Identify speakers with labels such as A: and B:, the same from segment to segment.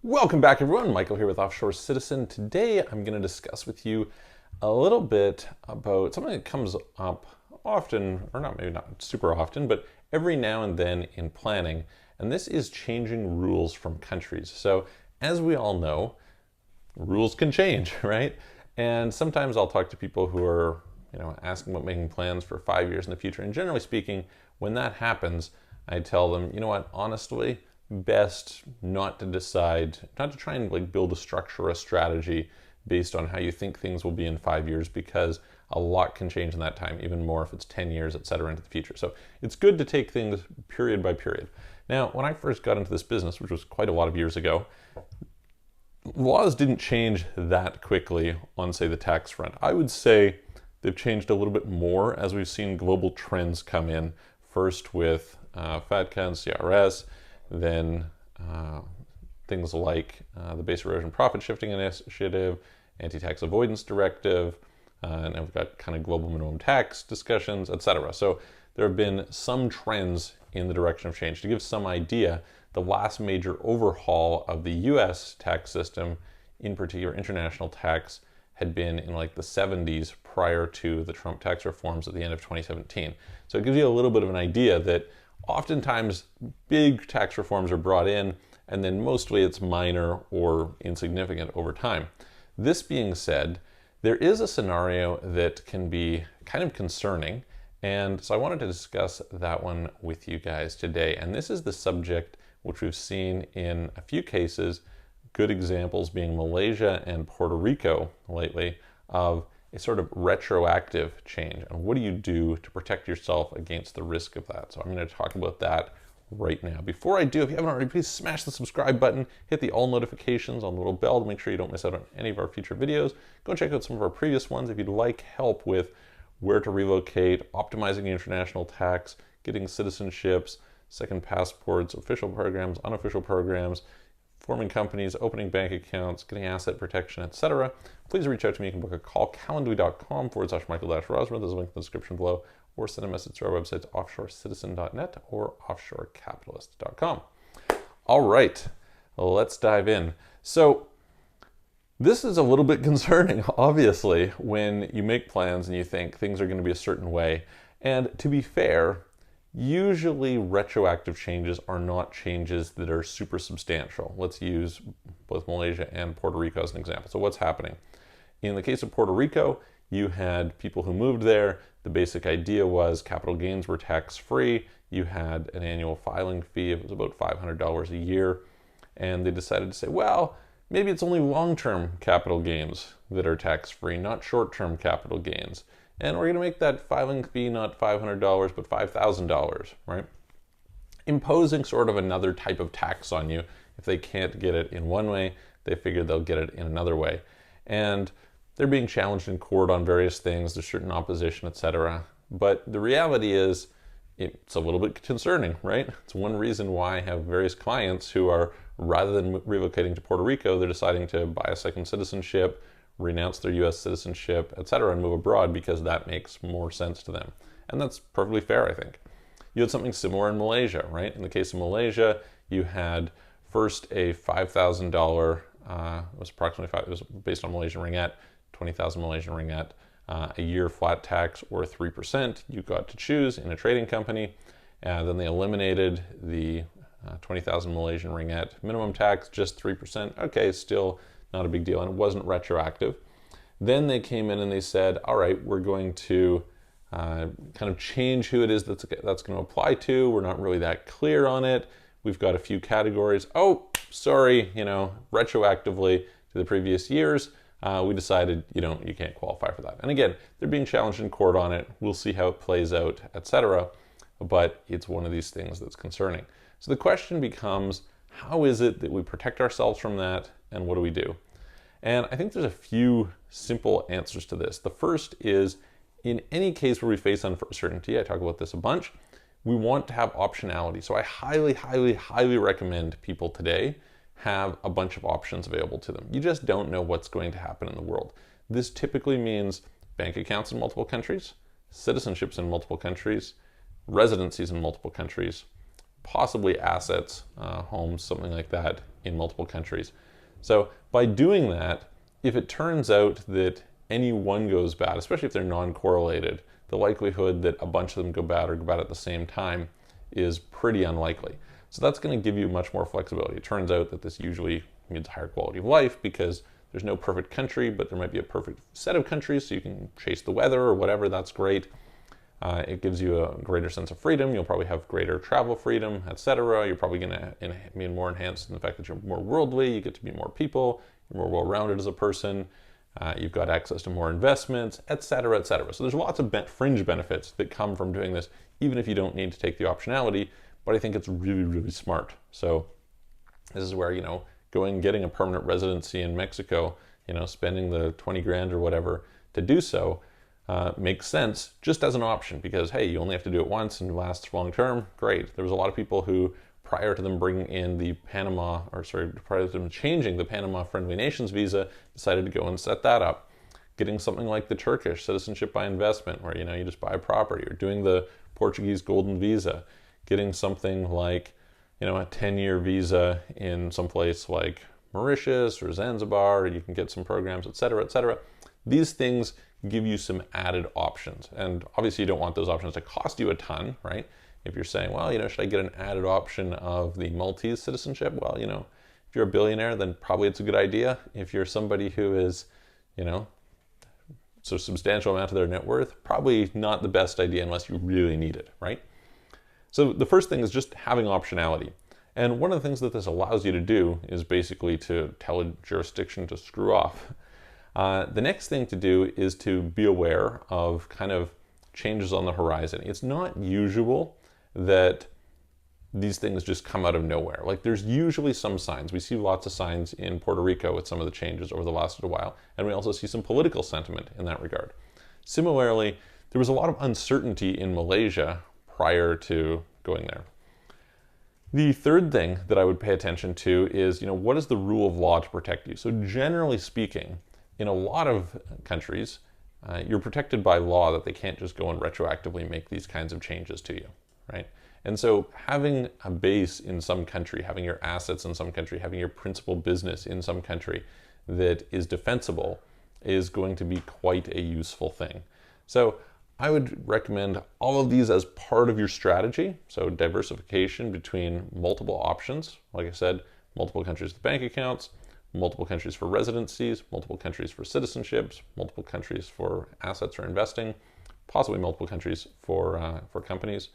A: Welcome back, everyone. Michael here with Offshore Citizen. Today I'm going to discuss with you a little bit about something that comes up often, or not maybe not super often, but every now and then in planning, and this is changing rules from countries. So as we all know, rules can change, right? And sometimes I'll talk to people who are, asking about making plans for 5 years in the future. And generally speaking, when that happens, I tell them, you know what, honestly, best not to decide, not to try and build a structure or a strategy based on how you think things will be in 5 years, because a lot can change in that time, even more if it's 10 years, et cetera, into the future. So it's good to take things period by period. Now, when I first got into this business, which was quite a lot of years ago, laws didn't change that quickly on, say, the tax front. I would say they've changed a little bit more as we've seen global trends come in, first with FATCA and CRS, then things like the Base Erosion Profit Shifting Initiative, Anti-Tax Avoidance Directive, and we've got kind of global minimum tax discussions, etc. So there have been some trends in the direction of change. To give some idea, the last major overhaul of the US tax system, in particular international tax, had been in the 70s prior to the Trump tax reforms at the end of 2017. So it gives you a little bit of an idea that oftentimes big tax reforms are brought in, and then mostly it's minor or insignificant over time. This being said, there is a scenario that can be kind of concerning, and so I wanted to discuss that one with you guys today. And this is the subject which we've seen in a few cases, good examples being Malaysia and Puerto Rico lately, of a sort of retroactive change. And what do you do to protect yourself against the risk of that? So I'm going to talk about that right now. Before I do, if you haven't already, please smash the subscribe button, hit the all notifications on the little bell to make sure you don't miss out on any of our future videos. Go and check out some of our previous ones if you'd like help with where to relocate, optimizing international tax, getting citizenships, second passports, official programs, unofficial programs, forming companies, opening bank accounts, getting asset protection, etc. Please reach out to me. You can book a call, calendly.com/Michael-Rosmer. There's a link in the description below, or send a message to our websites, offshorecitizen.net or offshorecapitalist.com. All right, let's dive in. So this is a little bit concerning, obviously, when you make plans and you think things are going to be a certain way. And to be fair, usually retroactive changes are not changes that are super substantial. Let's use both Malaysia and Puerto Rico as an example. So what's happening? In the case of Puerto Rico, you had people who moved there. The basic idea was capital gains were tax-free. You had an annual filing fee. It was about $500 a year. And they decided to say, well, maybe it's only long-term capital gains that are tax-free, not short-term capital gains. And we're going to make that filing fee not $500, but $5,000, right? Imposing sort of another type of tax on you. If they can't get it in one way, they figure they'll get it in another way. And they're being challenged in court on various things. There's certain opposition, etc. But the reality is, it's a little bit concerning, right? It's one reason why I have various clients who are, rather than relocating to Puerto Rico, they're deciding to buy a second citizenship, renounce their US citizenship, etc., and move abroad, because that makes more sense to them. And that's perfectly fair, I think. You had something similar in Malaysia, right? In the case of Malaysia, you had first a $5,000, it was approximately it was based on Malaysian ringgit, 20,000 Malaysian ringgit, a year flat tax or 3%. You got to choose in a trading company. Then they eliminated the 20,000 Malaysian ringgit minimum tax, just 3%. Okay, still not a big deal, and it wasn't retroactive. Then they came in and they said, all right, we're going to kind of change who it is that's going to apply to. We're not really that clear on it. We've got a few categories. Oh, sorry, retroactively to the previous years, we decided, you can't qualify for that. And again, they're being challenged in court on it. We'll see how it plays out, etc. But it's one of these things that's concerning. So the question becomes, how is it that we protect ourselves from that, and what do we do? And I think there's a few simple answers to this. The first is, in any case where we face uncertainty, I talk about this a bunch, we want to have optionality. So I highly, highly, highly recommend people today have a bunch of options available to them. You just don't know what's going to happen in the world. This typically means bank accounts in multiple countries, citizenships in multiple countries, residencies in multiple countries, possibly assets, homes, something like that in multiple countries. So by doing that, if it turns out that any one goes bad, especially if they're non-correlated, the likelihood that a bunch of them go bad or go bad at the same time is pretty unlikely. So that's going to give you much more flexibility. It turns out that this usually means higher quality of life because there's no perfect country, but there might be a perfect set of countries, so you can chase the weather or whatever. That's great. It gives you a greater sense of freedom. You'll probably have greater travel freedom, etc. You're probably going to be more enhanced in the fact that you're more worldly. You get to meet more people. You're more well-rounded as a person. You've got access to more investments, etc., etc. So there's lots of fringe benefits that come from doing this, even if you don't need to take the optionality. But I think it's really, really smart. So this is where, getting a permanent residency in Mexico, spending the 20 grand or whatever to do so makes sense just as an option because, hey, you only have to do it once and it lasts long term. Great. There was a lot of people who, prior to them bringing in the prior to them changing the Panama Friendly Nations visa, decided to go and set that up. Getting something like the Turkish citizenship by investment, where, you just buy a property, or doing the Portuguese golden visa, getting something like, a 10-year visa in some place like Mauritius or Zanzibar, you can get some programs, etc., etc. These things give you some added options. And obviously you don't want those options to cost you a ton, right? If you're saying, well, should I get an added option of the Maltese citizenship? Well, if you're a billionaire, then probably it's a good idea. If you're somebody who is, so substantial amount of their net worth, probably not the best idea unless you really need it, right? So the first thing is just having optionality. And one of the things that this allows you to do is basically to tell a jurisdiction to screw off. The next thing to do is to be aware of kind of changes on the horizon. It's not usual that these things just come out of nowhere. Like, there's usually some signs. We see lots of signs in Puerto Rico with some of the changes over the last little while, and we also see some political sentiment in that regard. Similarly, there was a lot of uncertainty in Malaysia prior to going there. The third thing that I would pay attention to is, what is the rule of law to protect you? So generally speaking, in a lot of countries, you're protected by law that they can't just go and retroactively make these kinds of changes to you, right? And so having a base in some country, having your assets in some country, having your principal business in some country that is defensible is going to be quite a useful thing. So I would recommend all of these as part of your strategy. So diversification between multiple options. Like I said, multiple countries with bank accounts, multiple countries for residencies, multiple countries for citizenships, multiple countries for assets or investing, possibly multiple countries for companies.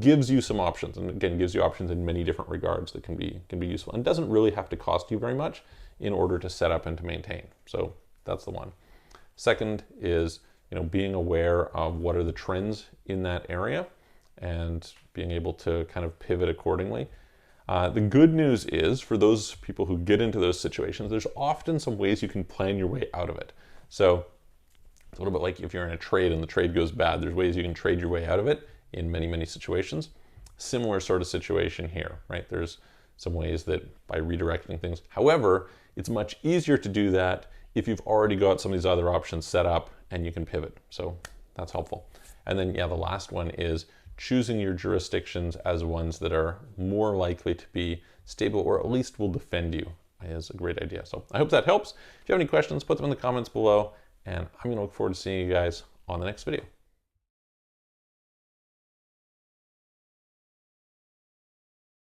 A: Gives you some options, and again, gives you options in many different regards that can be useful, and doesn't really have to cost you very much in order to set up and to maintain. So that's the one. Second is, being aware of what are the trends in that area and being able to kind of pivot accordingly. The good news is, for those people who get into those situations, there's often some ways you can plan your way out of it. So it's a little bit like if you're in a trade and the trade goes bad, there's ways you can trade your way out of it in many, many situations. Similar sort of situation here, right? There's some ways that by redirecting things. However, it's much easier to do that if you've already got some of these other options set up and you can pivot. So that's helpful. And then, the last one is choosing your jurisdictions as ones that are more likely to be stable, or at least will defend you, is a great idea. So I hope that helps. If you have any questions, put them in the comments below, and I'm going to look forward to seeing you guys on the next video.